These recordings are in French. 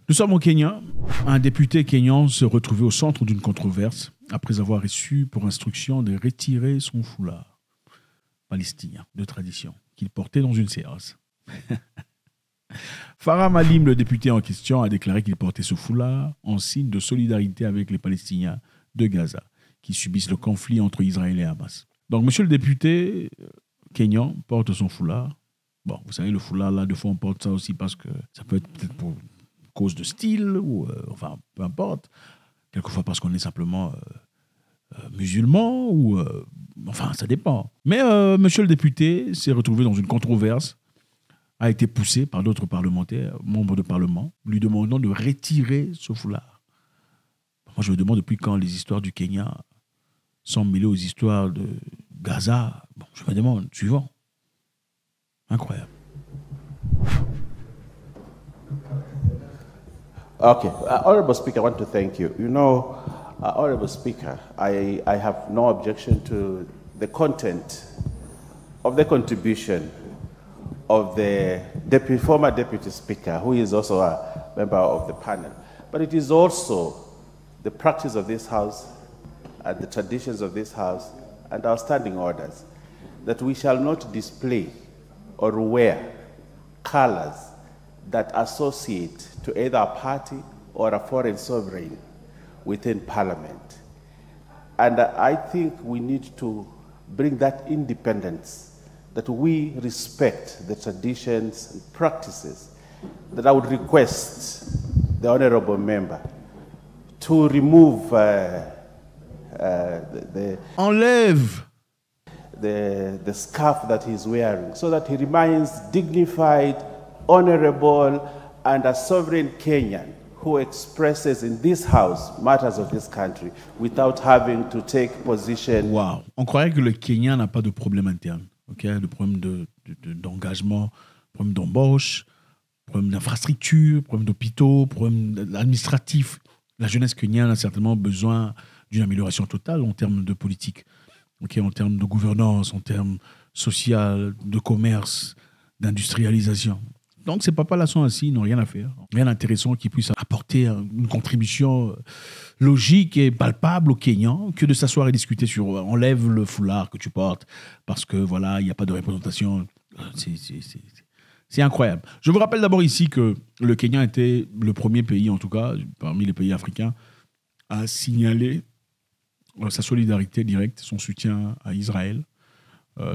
Nous sommes au Kenya. Un député kényan se retrouvait au centre d'une controverse après avoir reçu pour instruction de retirer son foulard palestinien de tradition qu'il portait dans une séance. Farah Malim, le député en question, a déclaré qu'il portait ce foulard en signe de solidarité avec les Palestiniens de Gaza qui subissent le conflit entre Israël et Hamas. Donc, monsieur le député kényan porte son foulard. Bon, vous savez, le foulard, là, de fois, on porte ça aussi parce que ça peut être peut-être pour cause de style, ou enfin, peu importe. Quelquefois parce qu'on est simplement musulman, ou enfin, ça dépend. Mais monsieur le député s'est retrouvé dans une controverse, a été poussé par d'autres parlementaires, membres de parlement, lui demandant de retirer ce foulard. Moi, je me demande depuis quand les histoires du Kenya sont mêlées aux histoires de Gaza. Bon, je me demande, suivant. Incroyable. Okay, Honorable Speaker, I want to thank you. You know, Honorable Speaker, I have no objection to the content of the contribution of the former Deputy Speaker, who is also a member of the panel. But it is also the practice of this House and the traditions of this House and our standing orders that we shall not display or wear colors that associate to either a party or a foreign sovereign within Parliament. And I think we need to bring that independence, that we respect the traditions and practices, that I would request the Honourable Member to remove Enlève the scarf that he's wearing so that he remains dignified, honorable, and a sovereign Kenyan who expresses in this house matters of this country without having to take position. Wow. On croirait que le Kenya n'a pas de problème interne. Okay? De problème d'engagement, problème d'embauche, problème d'infrastructure, problème d'hôpitaux, problème administratif. La jeunesse kenyane a certainement besoin d'une amélioration totale en termes de politique, okay? En termes de gouvernance, en termes social, de commerce, d'industrialisation. Donc, ces papas-là sont assis, ils n'ont rien à faire. Rien d'intéressant qui puisse apporter une contribution logique et palpable aux Kenyans que de s'asseoir et discuter sur enlève le foulard que tu portes parce que voilà, il n'y a pas de représentation. C'est incroyable. Je vous rappelle d'abord ici que le Kenya était le premier pays, en tout cas, parmi les pays africains, à signaler sa solidarité directe, son soutien à Israël,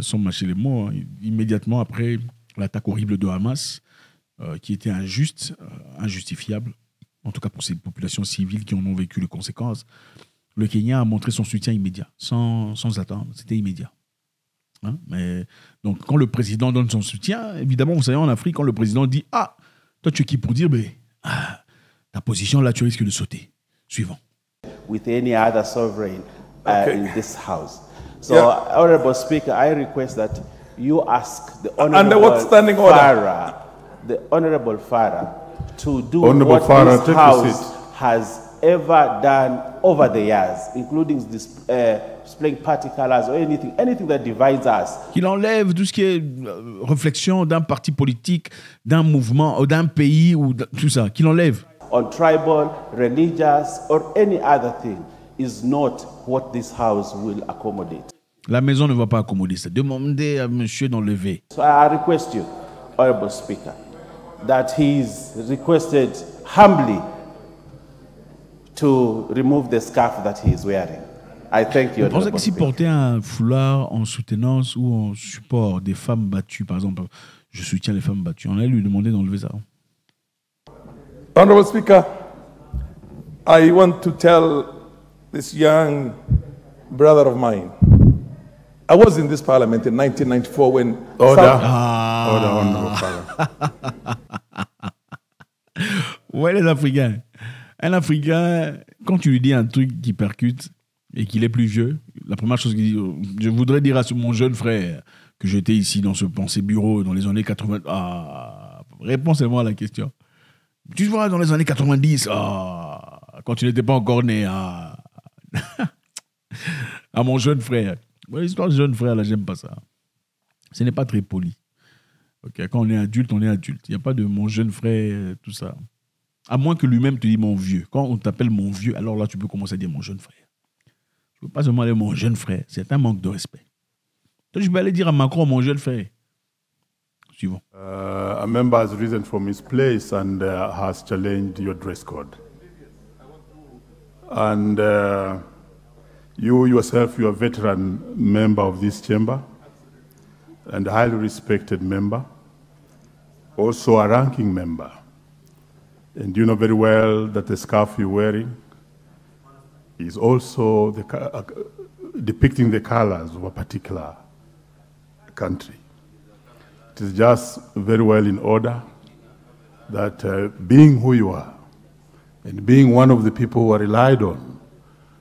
sans mâcher les mots, hein, immédiatement après l'attaque horrible de Hamas, qui était injuste, injustifiable, en tout cas pour ces populations civiles qui en ont vécu les conséquences. Le Kenya a montré son soutien immédiat, sans attendre, c'était immédiat. Hein? Mais, donc quand le président donne son soutien, évidemment, vous savez, en Afrique, quand le président dit « Ah, toi tu es qui pour dire, ta position là, tu risques de sauter. » Suivant. With any other sovereign in this house. So, yeah. Honorable Speaker, I request that you ask the Honorable Farah to do what this House has ever done over the years, including displaying party colors or anything that divides us. Qu'il enlève tout ce qui est réflexion d'un parti politique, d'un mouvement, ou d'un pays, ou tout ça. Qu'il enlève. On tribal, religious, or any other thing is not what this House will accommodate. La maison ne va pas accommoder ça. Demandez à monsieur d'enlever. So I request you, Honorable Speaker, that he's requested humbly to remove the scarf that he is wearing. I thank you. Vous pensez que si porter un foulard en soutenance ou en support des femmes battues, par exemple, je soutiens les femmes battues, on allait lui demander d'enlever ça. Honorable Speaker, I want to tell this young brother of mine. I was in this parliament in 1994 when... Ouais, les Africains. Un Africain, quand tu lui dis un truc qui percute et qu'il est plus vieux, la première chose qu'il dit, je voudrais dire à mon jeune frère que j'étais ici dans ces bureaux dans les années 80. Réponds-moi à la question. Tu vois, dans les années 90, quand tu n'étais pas encore né, à mon jeune frère. Ouais, l'histoire de jeune frère, là, j'aime pas ça. Ce n'est pas très poli. Okay, quand on est adulte, on est adulte. Il n'y a pas de mon jeune frère, tout ça. À moins que lui-même te dise mon vieux. Quand on t'appelle mon vieux, alors là, tu peux commencer à dire mon jeune frère. Tu ne peux pas seulement dire mon jeune frère. C'est un manque de respect. Donc, je vais aller dire à Macron mon jeune frère. Suivant. A member has risen from his place and has challenged your dress code. And you yourself, you're a veteran member of this chamber and a highly respected member, also a ranking member. And you know very well that the scarf you're wearing is also depicting the colors of a particular country. It is just very well in order that being who you are and being one of the people who are relied on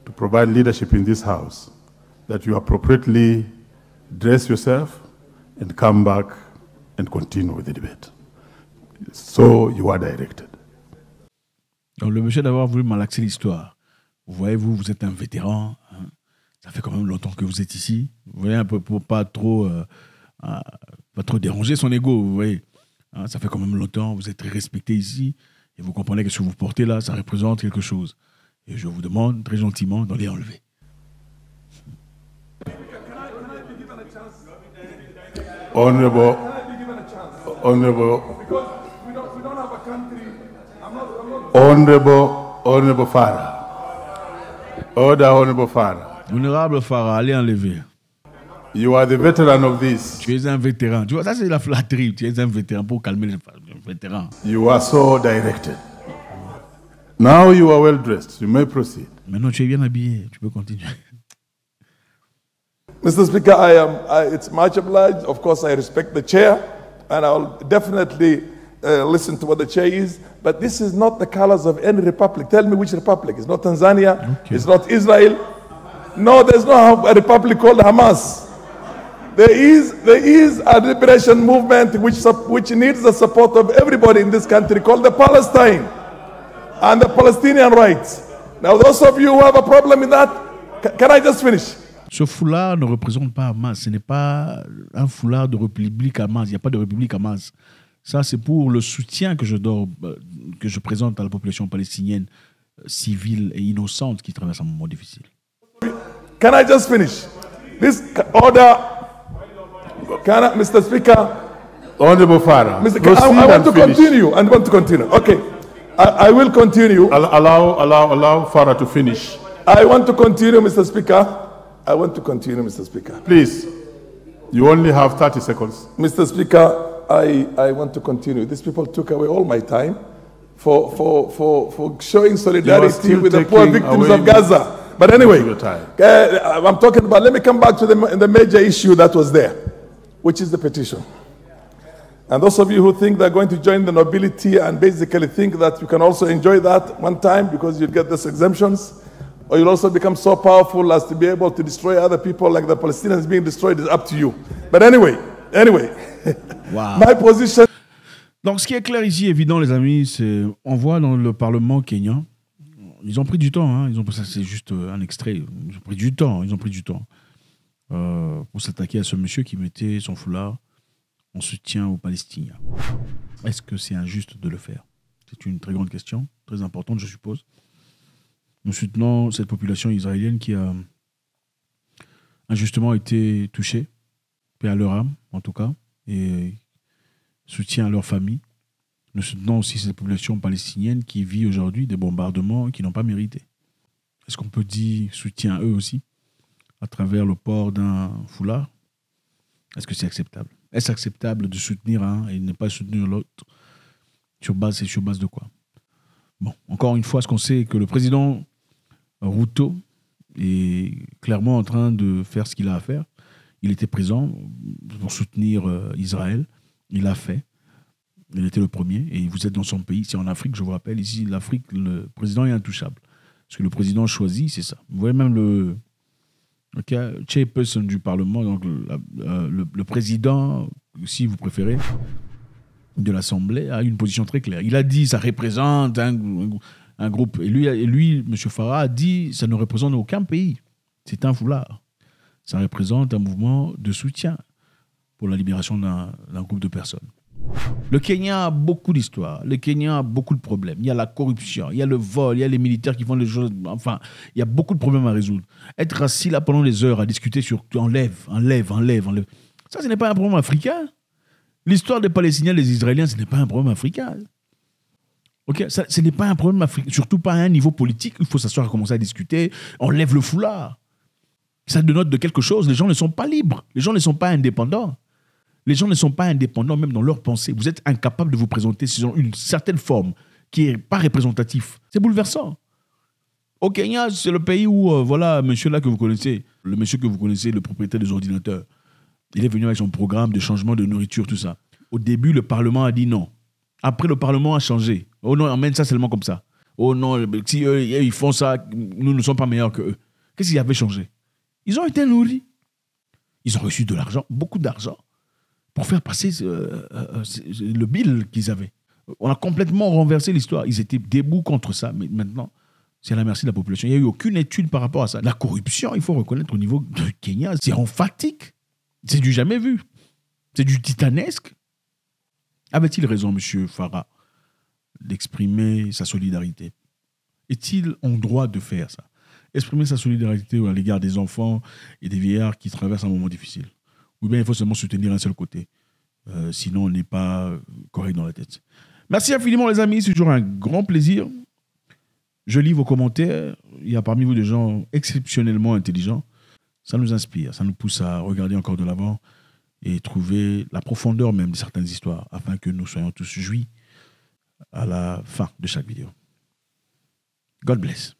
to provide leadership in this house, that you appropriately dress yourself and come back and continue with the debate. So you are directed. Donc, le monsieur d'avoir voulu malaxer l'histoire. Vous voyez, vous êtes un vétéran. Hein. Ça fait quand même longtemps que vous êtes ici. Vous voyez, un peu pour pas trop déranger son ego. Vous voyez, hein, ça fait quand même longtemps. Vous êtes très respecté ici. Et vous comprenez que ce que vous portez là, ça représente quelque chose. Et je vous demande très gentiment d'aller enlever. Honorable Farah. Order, Honorable Farah. Honorable Farah, allez enlever. You are the veteran of this. Tu es un vétéran. Tu vois, ça c'est la flatterie. Tu es un vétéran pour calmer les vétérans. You are so directed. Now you are well dressed. You may proceed. Maintenant, tu es bien habillé. Tu peux continuer. Mr. Speaker, it's much obliged. Of course, I respect the chair, and I'll definitely listen to what the chair is. But this is not the colors of any republic. Tell me which republic. It's not Tanzania. Okay. It's not Israel. No, there's no a republic called Hamas. There is a liberation movement which needs the support of everybody in this country called the Palestine and the Palestinian rights. Now, those of you who have a problem with that, can I just finish? Ce foulard ne représente pas Hamas. Ce n'est pas un foulard de république Hamas. Il n'y a pas de république Hamas. Ça, c'est pour le soutien que je présente à la population palestinienne civile et innocente qui traverse un moment difficile. Can I just finish? This order, Mr. Speaker. Honorable Farah. Mr. I want to continue. I want to continue. Okay. I will continue. Allow Farah to finish. I want to continue, Mr. Speaker. I want to continue, Mr. Speaker. Please, you only have 30 seconds. Mr. Speaker, I want to continue. These people took away all my time for showing solidarity with the poor victims of Gaza. But anyway, I'm talking about, let me come back to the major issue that was there, which is the petition. And those of you who think they're going to join the nobility and basically think that you can also enjoy that one time because you'll get these exemptions, or you'll also become so powerful as to be able to destroy other people like the Palestinians being destroyed is up to you. But anyway, wow. My position... Donc ce qui est clair ici, évident les amis, c'est on voit dans le Parlement kényan, ils ont pris du temps, hein, ça c'est juste un extrait, ils ont pris du temps pour s'attaquer à ce monsieur qui mettait son foulard en soutien aux Palestiniens. Est-ce que c'est injuste de le faire? C'est une très grande question, très importante je suppose. Nous soutenons cette population israélienne qui a injustement été touchée, paix à leur âme en tout cas, et soutien à leur famille. Nous soutenons aussi cette population palestinienne qui vit aujourd'hui des bombardements qu'ils n'ont pas mérités. Est-ce qu'on peut dire soutien à eux aussi à travers le port d'un foulard? Est-ce que c'est acceptable? Est-ce acceptable de soutenir un et ne pas soutenir l'autre? Sur base de quoi? Bon, encore une fois, ce qu'on sait est que le président Ruto est clairement en train de faire ce qu'il a à faire. Il était présent pour soutenir Israël. Il l'a fait. Il était le premier. Et vous êtes dans son pays. C'est en Afrique, je vous rappelle. Ici, l'Afrique, le président est intouchable. Ce que le président choisit, c'est ça. Vous voyez même le chairperson du Parlement, donc le président, si vous préférez, de l'Assemblée, a une position très claire. Il a dit ça représente un groupe. Et lui, M. Farah, a dit ça ne représente aucun pays. C'est un foulard. Ça représente un mouvement de soutien pour la libération d'un groupe de personnes. Le Kenya a beaucoup d'histoires. Le Kenya a beaucoup de problèmes. Il y a la corruption, il y a le vol, il y a les militaires qui font les choses. Enfin, il y a beaucoup de problèmes à résoudre. Être assis là pendant des heures à discuter sur enlève. Ça, ce n'est pas un problème africain. L'histoire des Palestiniens et des Israéliens, ce n'est pas un problème africain. Ok, ça, ce n'est pas un problème africain, surtout pas à un niveau politique. Il faut s'asseoir et commencer à discuter. On lève le foulard. Ça dénote de quelque chose. Les gens ne sont pas libres. Les gens ne sont pas indépendants. Les gens ne sont pas indépendants même dans leurs pensées. Vous êtes incapable de vous présenter selon une certaine forme qui n'est pas représentative. C'est bouleversant. Au Kenya, c'est le pays où, voilà, monsieur là que vous connaissez, le monsieur que vous connaissez, le propriétaire des ordinateurs, il est venu avec son programme de changement de nourriture, tout ça. Au début, le Parlement a dit non. Après, le Parlement a changé. Oh non, on mène ça seulement comme ça. Oh non, si eux, ils font ça, nous ne sommes pas meilleurs qu'eux. Qu'est-ce qui avait changé? Ils ont été nourris. Ils ont reçu de l'argent, beaucoup d'argent, pour faire passer le bill qu'ils avaient. On a complètement renversé l'histoire. Ils étaient debout contre ça, mais maintenant, c'est à la merci de la population. Il n'y a eu aucune étude par rapport à ça. La corruption, il faut reconnaître au niveau de Kenya, c'est emphatique. C'est du jamais vu. C'est du titanesque. Avait-il raison, M. Farah, d'exprimer sa solidarité? Est-il en droit de faire ça? Exprimer sa solidarité à l'égard des enfants et des vieillards qui traversent un moment difficile? Ou bien il faut seulement soutenir un seul côté. Sinon, on n'est pas correct dans la tête. Merci infiniment, les amis. C'est toujours un grand plaisir. Je lis vos commentaires. Il y a parmi vous des gens exceptionnellement intelligents. Ça nous inspire. Ça nous pousse à regarder encore de l'avant et trouver la profondeur même de certaines histoires afin que nous soyons tous jouis à la fin de chaque vidéo. God bless.